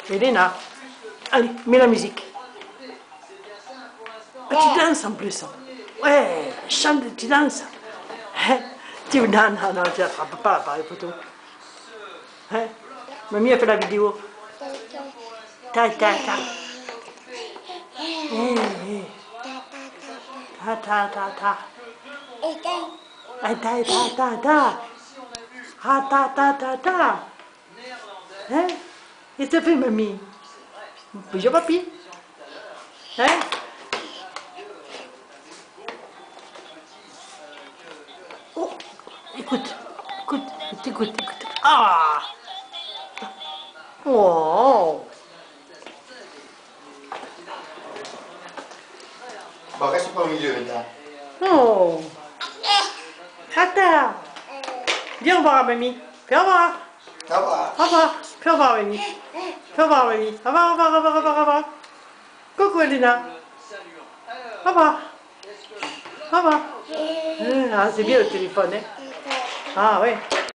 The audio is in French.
Elena, allez, mets la musique. Ah, tu danses en plus. Ouais, chante, tu danses. Hein? Non, tu n'attrapes pas l'appareil photo. Hein? Mamie a fait la vidéo. Ta, ta, ta. Ta, ta, ta, ta. Ta, ta, ta, ta. Ah, ta, ta, ta, ta. Hein? Qu'est-ce que tu fais, mamie? Bonjour, papi. Hein? Oh, écoute, écoute. Ah! Oh! Bon, reste pas au milieu maintenant. Oh! Attends! Dis au revoir à mamie. Fais au revoir. Au revoir. Au revoir. Fais au revoir, mamie. Fais au revoir, mamie. Au revoir, au revoir, au revoir, au revoir, au revoir. Coucou, Elena. Au revoir. Au revoir. Ah, c'est bien le téléphone, hein? Ah, ouais.